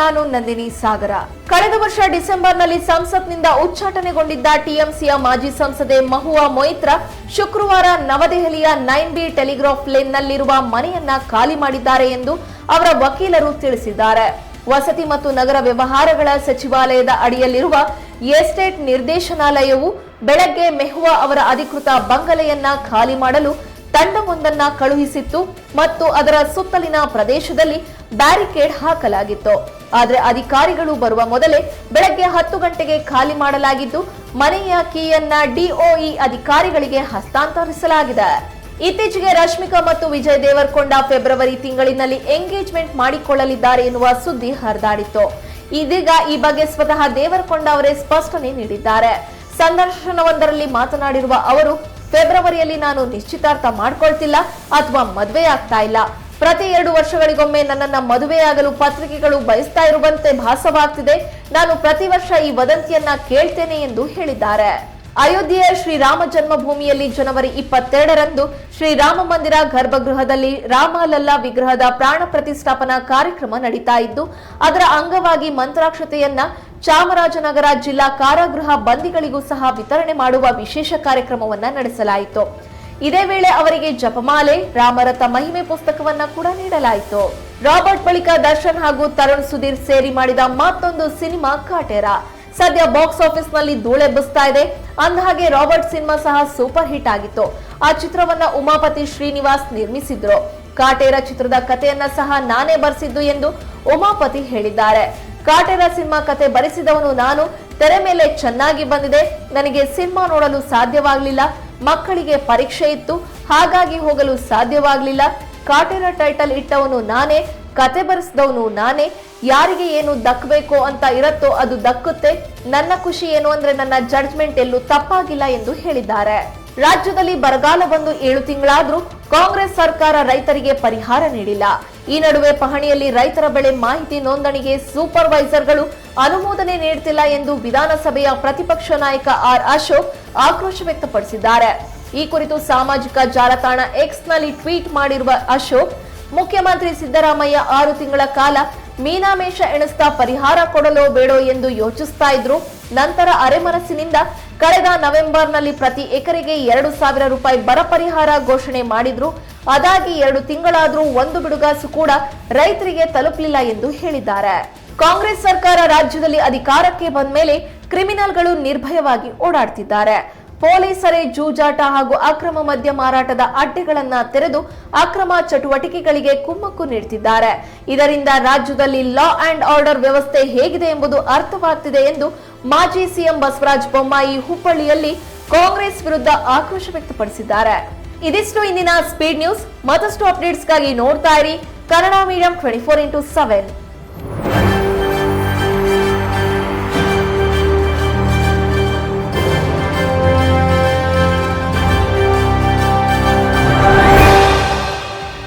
ನಾನು ನಂದಿನಿ ಸಾಗರ. ಕಳೆದ ವರ್ಷ ಡಿಸೆಂಬರ್ನಲ್ಲಿ ಸಂಸತ್ನಿಂದ ಉಚ್ಚಾಟನೆಗೊಂಡಿದ್ದ ಟಿಎಂಸಿಯ ಮಾಜಿ ಸಂಸದೆ ಮಹುವಾ ಮೊಯಿತ್ರಾ ಶುಕ್ರವಾರ ನವದೆಹಲಿಯ 9B ಟೆಲಿಗ್ರಾಫ್ ಲೇನ್ನಲ್ಲಿರುವ ಮನೆಯನ್ನ ಖಾಲಿ ಮಾಡಿದ್ದಾರೆ ಎಂದು ಅವರ ವಕೀಲರು ತಿಳಿಸಿದ್ದಾರೆ. ವಸತಿ ಮತ್ತು ನಗರ ವ್ಯವಹಾರಗಳ ಸಚಿವಾಲಯದ ಅಡಿಯಲ್ಲಿರುವ ಎಸ್ಟೇಟ್ ನಿರ್ದೇಶನಾಲಯವು ಬೆಳಗ್ಗೆ ಮೆಹುವಾ ಅವರ ಅಧಿಕೃತ ಬಂಗಲೆಯನ್ನ ಖಾಲಿ ಮಾಡಲು ತಂಡವೊಂದನ್ನ ಕಳುಹಿಸಿತ್ತು ಮತ್ತು ಅದರ ಸುತ್ತಲಿನ ಪ್ರದೇಶದಲ್ಲಿ ಬ್ಯಾರಿಕೇಡ್ ಹಾಕಲಾಗಿತ್ತು. ಆದರೆ ಅಧಿಕಾರಿಗಳು ಬರುವ ಮೊದಲೇ ಬೆಳಗ್ಗೆ 10 ಗಂಟೆಗೆ ಖಾಲಿ ಮಾಡಲಾಗಿದ್ದು ಮನೆಯ ಕೀಯನ್ನ ಡಿಒಇ ಅಧಿಕಾರಿಗಳಿಗೆ ಹಸ್ತಾಂತರಿಸಲಾಗಿದೆ. ಇತ್ತೀಚೆಗೆ ರಶ್ಮಿಕಾ ಮತ್ತು ವಿಜಯ್ ದೇವರಕೊಂಡ ಫೆಬ್ರವರಿ ತಿಂಗಳಿನಲ್ಲಿ ಎಂಗೇಜ್ಮೆಂಟ್ ಮಾಡಿಕೊಳ್ಳಲಿದ್ದಾರೆ ಎನ್ನುವ ಸುದ್ದಿ ಹರಿದಾಡಿತ್ತು. ಇದೀಗ ಈ ಬಗ್ಗೆ ಸ್ವತಃ ದೇವರಕೊಂಡ ಅವರೇ ಸ್ಪಷ್ಟನೆ ನೀಡಿದ್ದಾರೆ. ಸಂದರ್ಶನವೊಂದರಲ್ಲಿ ಮಾತನಾಡಿರುವ ಅವರು, ಫೆಬ್ರವರಿಯಲ್ಲಿ ನಾನು ನಿಶ್ಚಿತಾರ್ಥ ಮಾಡ್ಕೊಳ್ತಿಲ್ಲ ಅಥವಾ ಮದುವೆ ಆಗ್ತಾ ಇಲ್ಲ. ಪ್ರತಿ 2 ವರ್ಷಗಳಿಗೊಮ್ಮೆ ನನ್ನನ್ನ ಮದುವೆಯಾಗಲು ಪತ್ರಿಕೆಗಳು ಬಯಸ್ತಾ ಇರುವಂತೆ ಭಾಸವಾಗ್ತಿದೆ. ನಾನು ಪ್ರತಿ ವರ್ಷ ಈ ವದಂತಿಯನ್ನ ಕೇಳ್ತೇನೆ ಎಂದು ಹೇಳಿದ್ದಾರೆ. ಅಯೋಧ್ಯೆಯ ಶ್ರೀರಾಮ ಜನ್ಮಭೂಮಿಯಲ್ಲಿ ಜನವರಿ 22ರಂದು ಶ್ರೀರಾಮ ಮಂದಿರ ಗರ್ಭಗೃಹದಲ್ಲಿ ರಾಮಲಲ್ಲಾ ವಿಗ್ರಹದ ಪ್ರಾಣ ಪ್ರತಿಷ್ಠಾಪನಾ ಕಾರ್ಯಕ್ರಮ ನಡೀತಾ ಇದ್ದು, ಅದರ ಅಂಗವಾಗಿ ಮಂತ್ರಾಕ್ಷತೆಯನ್ನ ಚಾಮರಾಜನಗರ ಜಿಲ್ಲಾ ಕಾರಾಗೃಹ ಬಂದಿಗಳಿಗೂ ಸಹ ವಿತರಣೆ ಮಾಡುವ ವಿಶೇಷ ಕಾರ್ಯಕ್ರಮವನ್ನ ನಡೆಸಲಾಯಿತು. ಇದೇ ವೇಳೆ ಅವರಿಗೆ ಜಪಮಾಲೆ, ರಾಮರಥ ಮಹಿಮೆ ಪುಸ್ತಕವನ್ನ ಕೂಡ ನೀಡಲಾಯಿತು. ರಾಬರ್ಟ್ ಬಳಿಕ ದರ್ಶನ್ ಹಾಗೂ ತರುಣ್ ಸುಧೀರ್ ಸೇರಿ ಮಾಡಿದ ಮತ್ತೊಂದು ಸಿನಿಮಾ ಕಾಟೇರ ಸದ್ಯ ಬಾಕ್ಸ್ ಆಫೀಸ್ ನಲ್ಲಿ ಧೂಳೆಬ್ಬಿಸ್ತಾ ಇದೆ. ಅಂದಹಾಗೆ ರಾಬರ್ಟ್ ಸಿನಿಮಾ ಸಹ ಸೂಪರ್ ಹಿಟ್ ಆಗಿತ್ತು. ಆ ಚಿತ್ರವನ್ನ ಉಮಾಪತಿ ಶ್ರೀನಿವಾಸ್ ನಿರ್ಮಿಸಿದ್ರು. ಕಾಟೇರ ಚಿತ್ರದ ಕಥೆಯನ್ನ ಸಹ ನಾನೇ ಬರೆಸಿದ್ದು ಎಂದು ಉಮಾಪತಿ ಹೇಳಿದ್ದಾರೆ. ಕಾಟೇರ ಸಿನಿಮಾ ಕತೆ ಬರೆಸಿದವನು ನಾನು. ತೆರೆ ಮೇಲೆ ಚೆನ್ನಾಗಿ ಬಂದಿದೆ. ನನಗೆ ಸಿನಿಮಾ ನೋಡಲು ಸಾಧ್ಯವಾಗಲಿಲ್ಲ. ಮಕ್ಕಳಿಗೆ ಪರೀಕ್ಷೆ ಇತ್ತು, ಹಾಗಾಗಿ ಹೋಗಲು ಸಾಧ್ಯವಾಗಲಿಲ್ಲ. ಕಾಟೇರ ಟೈಟಲ್ ಇಟ್ಟವನು ನಾನೇ, ಕತೆ ಬರೆಸಿದವನು ನಾನೇ. ಯಾರಿಗೆ ಏನು ದಕ್ಕಬೇಕೋ ಅಂತ ಇರತ್ತೋ ಅದು ದಕ್ಕುತ್ತೆ. ನನ್ನ ಖುಷಿ ಏನು ಅಂದ್ರೆ ನನ್ನ ಜಡ್ಜ್ಮೆಂಟ್ ಎಲ್ಲೂ ತಪ್ಪಾಗಿಲ್ಲ ಎಂದು ಹೇಳಿದ್ದಾರೆ. ರಾಜ್ಯದಲ್ಲಿ ಬರಗಾಲ ಬಂದು 7 ತಿಂಗಳಾದ್ರೂ ಕಾಂಗ್ರೆಸ್ ಸರ್ಕಾರ ರೈತರಿಗೆ ಪರಿಹಾರ ನೀಡಿಲ್ಲ. ಈ ನಡುವೆ ಪಹಣಿಯಲ್ಲಿ ರೈತರ ಬೆಳೆ ಮಾಹಿತಿ ನೋಂದಣಿಗೆ ಸೂಪರ್ವೈಸರ್ಗಳು ಅನುಮೋದನೆ ನೀಡುತ್ತಿಲ್ಲ ಎಂದು ವಿಧಾನಸಭೆಯ ಪ್ರತಿಪಕ್ಷ ನಾಯಕ ಆರ್ ಅಶೋಕ್ ಆಕ್ರೋಶ ವ್ಯಕ್ತಪಡಿಸಿದ್ದಾರೆ. ಈ ಕುರಿತು ಸಾಮಾಜಿಕ ಜಾಲತಾಣ ಎಕ್ಸ್ ನಲ್ಲಿ ಟ್ವೀಟ್ ಮಾಡಿರುವ ಅಶೋಕ್, ಮುಖ್ಯಮಂತ್ರಿ ಸಿದ್ದರಾಮಯ್ಯ 6 ತಿಂಗಳ ಕಾಲ ಮೀನಾಮೇಷ ಎಣಿಸ್ತಾ ಪರಿಹಾರ ಕೊಡಲೋ ಬೇಡೋ ಎಂದು ಯೋಚಿಸ್ತಾ ಇದ್ರು. ನಂತರ ಅರೆಮನಸ್ಸಿನಿಂದ ಕಳೆದ ನವೆಂಬರ್ನಲ್ಲಿ ಪ್ರತಿ ಎಕರೆಗೆ 2,000 ರೂಪಾಯಿ ಬರ ಪರಿಹಾರ ಘೋಷಣೆ ಮಾಡಿದ್ರು. ಅದಾಗಿ 2 ತಿಂಗಳಾದ್ರೂ ಒಂದು ಬಿಡುಗಾಸು ಕೂಡ ರೈತರಿಗೆ ತಲುಪಲಿಲ್ಲ ಎಂದು ಹೇಳಿದ್ದಾರೆ. ಕಾಂಗ್ರೆಸ್ ಸರ್ಕಾರ ರಾಜ್ಯದಲ್ಲಿ ಅಧಿಕಾರಕ್ಕೆ ಬಂದ ಮೇಲೆ ಕ್ರಿಮಿನಲ್ಗಳು ನಿರ್ಭಯವಾಗಿ ಓಡಾಡ್ತಿದ್ದಾರೆ. ಪೊಲೀಸರೇ ಜೂಜಾಟ ಹಾಗೂ ಅಕ್ರಮ ಮದ್ಯ ಮಾರಾಟದ ಅಡ್ಡೆಗಳನ್ನ ತೆರೆದು ಅಕ್ರಮ ಚಟುವಟಿಕೆಗಳಿಗೆ ಕುಮ್ಮಕ್ಕು ನೀಡುತ್ತಿದ್ದಾರೆ. ಇದರಿಂದ ರಾಜ್ಯದಲ್ಲಿ ಲಾ ಅಂಡ್ ಆರ್ಡರ್ ವ್ಯವಸ್ಥೆ ಹೇಗಿದೆ ಎಂಬುದು ಅರ್ಥವಾಗ್ತಿದೆ ಎಂದು ಮಾಜಿ ಸಿಎಂ ಬಸವರಾಜ ಬೊಮ್ಮಾಯಿ ಹುಬ್ಬಳ್ಳಿಯಲ್ಲಿ ಕಾಂಗ್ರೆಸ್ ವಿರುದ್ಧ ಆಕ್ರೋಶ ವ್ಯಕ್ತಪಡಿಸಿದ್ದಾರೆ. ಇದಿಷ್ಟು ಇಂದಿನ ಸ್ಪೀಡ್ ನ್ಯೂಸ್. ಮತ್ತಷ್ಟು ಅಪ್ಡೇಟ್ಸ್ಗಾಗಿ ನೋಡ್ತಾ ಇರಿ ಕನ್ನಡ ಮೀಡಿಯಂ 24x7.